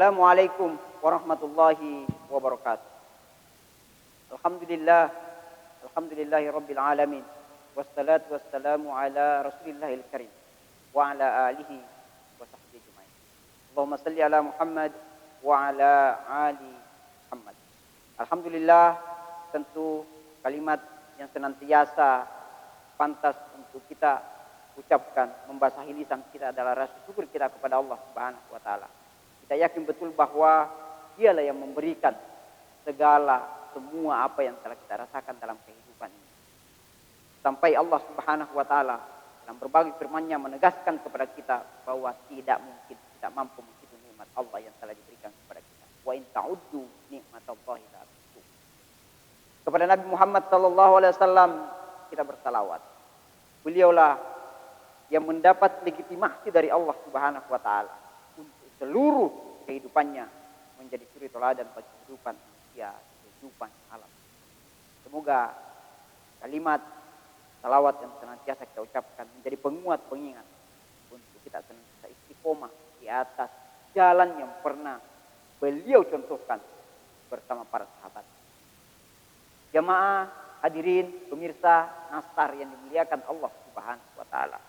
Assalamualaikum warahmatullahi wabarakatuh. Alhamdulillah, alhamdulillahi rabbil alamin. Wassalatu wassalamu ala rasulillahil karim wa ala alihi wa sahbihi ajma'in. Allahumma salli ala Muhammad wa ala ali Muhammad. Alhamdulillah, tentu kalimat yang senantiasa pantas untuk kita ucapkan, membasahi lisan kita adalah rasa syukur kita kepada Allah Subhanahu wa taala. Kita yakin betul bahwa Dialah yang memberikan semua apa yang telah kita rasakan dalam kehidupan ini. Sampai Allah Subhanahu wa taala dalam berbagai firman-Nya menegaskan kepada kita bahwa tidak mungkin kita mampu menghitung nikmat Allah yang telah diberikan kepada kita. Wa in ta'uddu nikmatallahi la tuhsuha. Kepada Nabi Muhammad sallallahu alaihi wasallam kita bersalawat. Beliaulah yang mendapat legitimasi dari Allah Subhanahu wa taala untuk seluruh kehidupannya menjadi suri teladan bagi kehidupan manusia, kehidupan alam. Semoga kalimat salawat yang senantiasa kita ucapkan menjadi penguat pengingat untuk kita senantiasa istiqomah di atas jalan yang pernah beliau contohkan bersama para sahabat. Jamaah, hadirin, pemirsa Nastar yang dimuliakan Allah Subhanahu wa taala.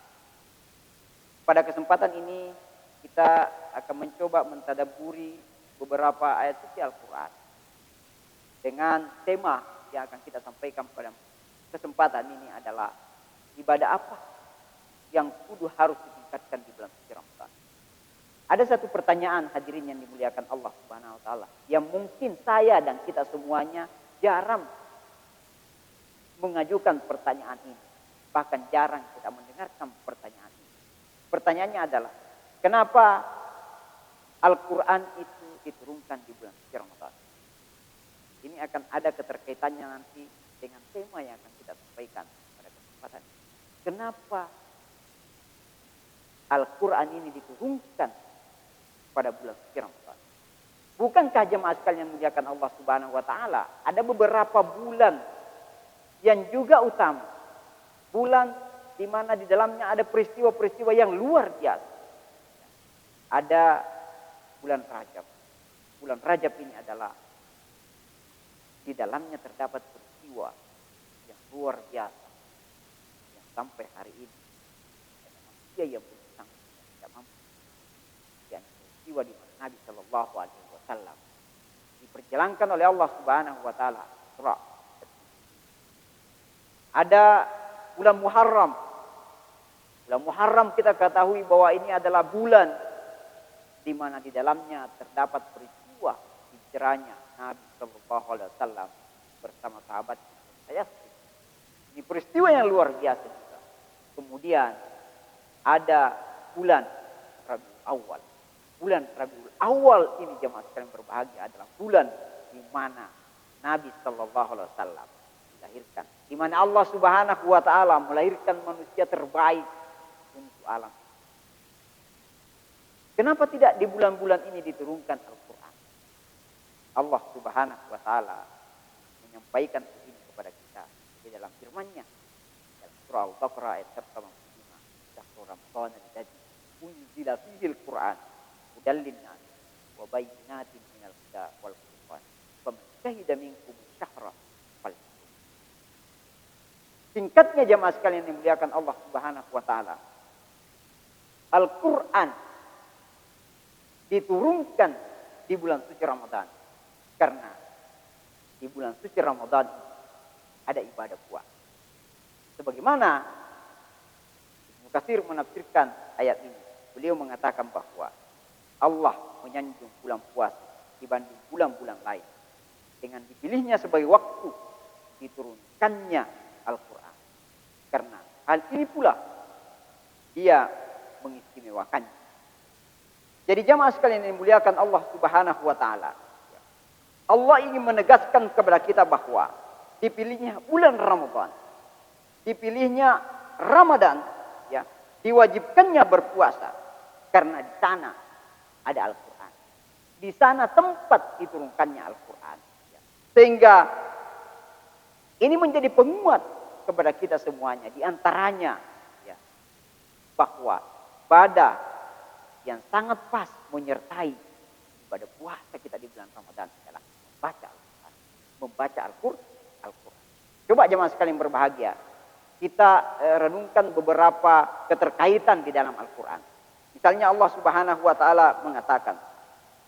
Pada kesempatan ini kita akan mencoba mentadabburi beberapa ayat suci Al-Quran dengan tema yang akan kita sampaikan pada kesempatan ini adalah ibadah apa yang kudu harus ditingkatkan di bulan suci Ramadan. Ada satu pertanyaan hadirin yang dimuliakan Allah Subhanahu wa taala yang mungkin saya dan kita semuanya jarang mengajukan pertanyaan ini. Bahkan jarang kita mendengarkan pertanyaan ini. Pertanyaannya adalah, kenapa Al-Quran itu diturunkan di bulan suci Ramadan? Ini akan ada keterkaitannya nanti dengan tema yang akan kita sampaikan pada kesempatan ini. Kenapa Al-Quran ini diturunkan pada bulan suci Ramadan? Bukankah jemaah sekalian yang memuliakan Allah Subhanahu wa taala, ada beberapa bulan yang juga utama, bulan di mana di dalamnya ada peristiwa-peristiwa yang luar biasa. Ada bulan Rajab. Bulan Rajab ini adalah di dalamnya terdapat peristiwa yang luar biasa yang sampai hari ini ada manusia yang berusaha tidak mampu. Dan peristiwa di mana Nabi Shallallahu Alaihi Wasallam diperjalankan oleh Allah Subhanahu Wa Taala. Ada bulan Muharram. Bulan Muharram kita ketahui bahwa ini adalah bulan di mana di dalamnya terdapat peristiwa hijrahnya Nabi Shallallahu Alaihi Wasallam bersama sahabat Yasrib. Ini peristiwa yang luar biasa juga. Kemudian ada bulan Rabiul Awal. Bulan Rabiul Awal ini jemaah sekalian berbahagia adalah bulan di mana Nabi Shallallahu Alaihi Wasallam dilahirkan. Di mana Allah Subhanahu wa taala melahirkan manusia terbaik untuk alam. Kenapa tidak di bulan-bulan ini diturunkan Al-Quran? Allah Subhanahu wa taala menyampaikan ini kepada kita di dalam firman-Nya dalam surah Al-Baqarah ayat 155. Syahrul Ramadan alladzi unzila fihi Al-Quran hudal lin-nas wa bayyinatin minal huda wal furqan. Faman syahida minkum syahra falyasum. Singkatnya jemaah sekalian yang dimuliakan Allah Subhanahu wa taala, Al-Quran diturunkan di bulan suci Ramadan karena di bulan suci Ramadan ada ibadah puasa. Sebagaimana Ibnu Katsir menafsirkan ayat ini, beliau mengatakan bahwa Allah menyanjung bulan puasa dibanding bulan-bulan lain dengan dipilihnya sebagai waktu diturunkannya Al-Quran. Karena hal ini pula Dia mengistimewakannya. Jadi jamaah sekalian yang dimuliakan Allah Subhanahu wa taala, Allah ingin menegaskan kepada kita bahwa dipilihnya bulan Ramadan, dipilihnya Ramadan, ya, diwajibkannya berpuasa karena di sana ada Al-Quran. Di sana tempat diturunkannya Al-Quran. Ya. Sehingga ini menjadi penguat kepada kita semuanya. Di antaranya, ya, bahwa ibadah yang sangat pas menyertai ibadah puasa kita di bulan Ramadan adalah membaca Al-Quran. Membaca Al-Quran. Coba jemaah sekalian berbahagia, kita renungkan beberapa keterkaitan di dalam Al-Quran. Misalnya Allah Subhanahu wa taala mengatakan,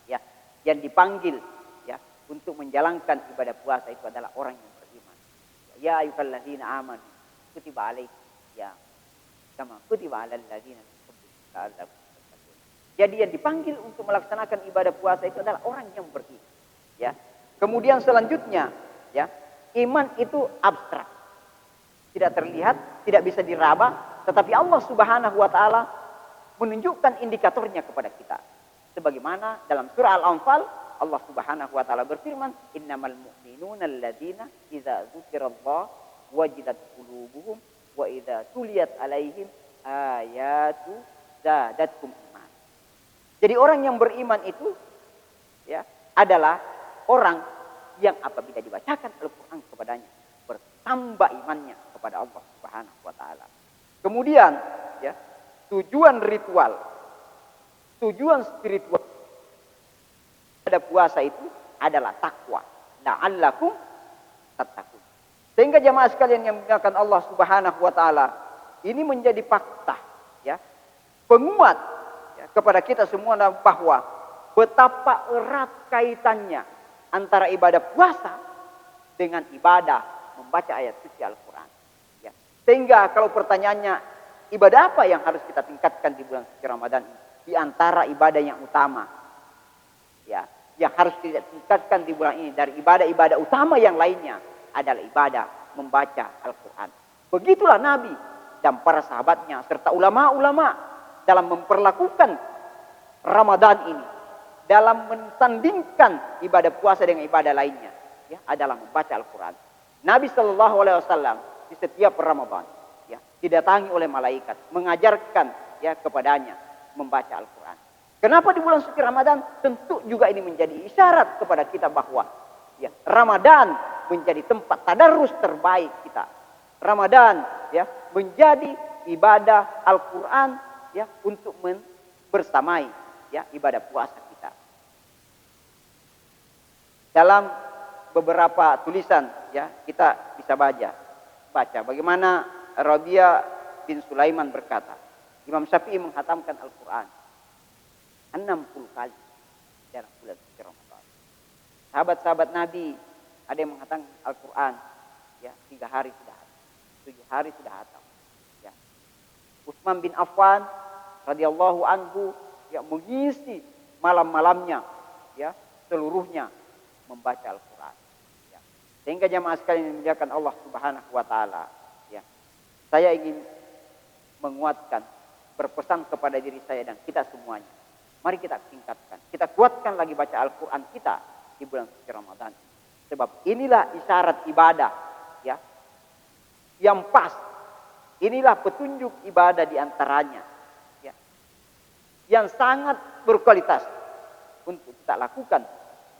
ya, yang dipanggil ya untuk menjalankan ibadah puasa itu adalah orang yang beriman. Ya ayyuhalladzina amanu kutiba alaikum ya kama kutiba alal ladzina min qablikum la'allakum tattaqun. Jadi yang dipanggil untuk melaksanakan ibadah puasa itu adalah orang yang beriman. Ya. Kemudian selanjutnya, ya, iman itu abstrak. Tidak terlihat, tidak bisa diraba, tetapi Allah Subhanahu wa taala menunjukkan indikatornya kepada kita. Sebagaimana dalam surah Al-Anfal Allah Subhanahu wa taala berfirman, "Innamal mu'minuna alladzina idza dzukirallah wajilat qulubuhum wa idza tuliyat 'alaihim ayatu zadatkum iman." Jadi orang yang beriman itu ya adalah orang yang apabila dibacakan Al-Qur'an kepadanya bertambah imannya kepada Allah Subhanahu wa taala. Kemudian ya, tujuan ritual, tujuan spiritual pada puasa itu adalah takwa. La'allakum tattaqun. Sehingga jemaah sekalian yang dimuliakan Allah Subhanahu wa taala, ini menjadi fakta ya, penguat ya, kepada kita semua bahwa betapa erat kaitannya antara ibadah puasa dengan ibadah membaca ayat suci Al-Quran. Ya. Sehingga kalau pertanyaannya, ibadah apa yang harus kita tingkatkan di bulan suci Ramadan ini? Di antara ibadah yang utama, ya, yang harus kita tingkatkan di bulan ini dari ibadah-ibadah utama yang lainnya adalah ibadah membaca Al-Quran. Begitulah Nabi dan para sahabatnya serta ulama-ulama dalam memperlakukan Ramadan ini, dalam mensandingkan ibadah puasa dengan ibadah lainnya, ya, adalah membaca Al-Quran. Nabi Shallallahu Alaihi Wasallam di setiap Ramadan, ya, didatangi oleh malaikat, mengajarkan ya kepadanya membaca Al-Quran. Kenapa di bulan suci Ramadan? Tentu juga ini menjadi isyarat kepada kita bahwa ya, Ramadan menjadi tempat tadarus terbaik kita. Ramadan ya menjadi ibadah Al-Quran ya untuk bersamai ya ibadah puasa kita. Dalam beberapa tulisan ya kita bisa baca bagaimana Rabi'ah bin Sulaiman berkata, Imam Syafi'i menghatamkan Al-Quran 60 kali dalam bulan suci Ramadan. Sahabat-sahabat Nabi ada yang menghatamkan Al-Quran ya 3 hari sudah hatam, 7 hari sudah hatam. Ya. Utsman bin Affan radhiyallahu anhu ya mengisi malam-malamnya ya seluruhnya membaca Al-Quran. Ya. Sehingga jamaah sekalian yang dimuliakan Allah Subhanahu wa taala, ya. Saya ingin menguatkan, berpesan kepada diri saya dan kita semuanya. Mari kita tingkatkan, kita kuatkan lagi baca Al-Quran kita di bulan suci Ramadan. Sebab inilah isyarat ibadah ya yang pas. Inilah petunjuk ibadah di antaranya ya, yang sangat berkualitas untuk kita lakukan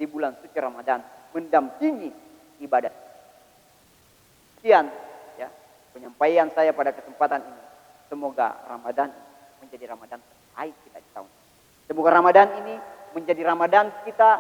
di bulan suci Ramadan, mendampingi ibadah. Sekian ya penyampaian saya pada kesempatan ini. Semoga Ramadan menjadi Ramadan terbaik kita di tahun ini. Semoga Ramadan ini menjadi Ramadan kita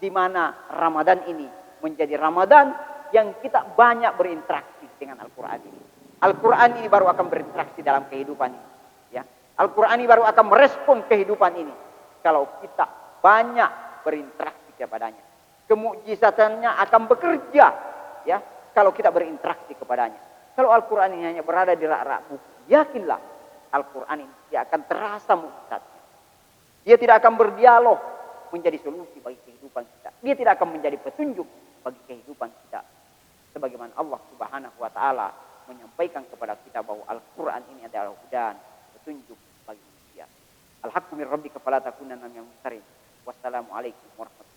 di mana Ramadan ini menjadi Ramadan yang kita banyak berinteraksi dengan Al-Quran ini. Al-Quran ini baru akan berinteraksi dalam kehidupan ini. Ya. Al-Quran ini baru akan merespon kehidupan ini kalau kita banyak berinteraksi kepadanya. Kemukjizatannya akan bekerja ya kalau kita berinteraksi kepadanya. Kalau Al-Quran ini hanya berada di rak-rak buku, yakinlah Al-Quran ini tidak akan terasa mukjizatnya. Dia tidak akan berdialog menjadi solusi bagi kehidupan kita. Dia tidak akan menjadi petunjuk bagi kehidupan kita. Sebagaimana Allah Subhanahu wa taala menyampaikan kepada kita bahwa Al-Quran ini adalah hudan, petunjuk bagi manusia. Al-haqqu min rabbika fala takunanna minal mumtarin. Wassalamualaikum warahmatullahi wabarakatuh.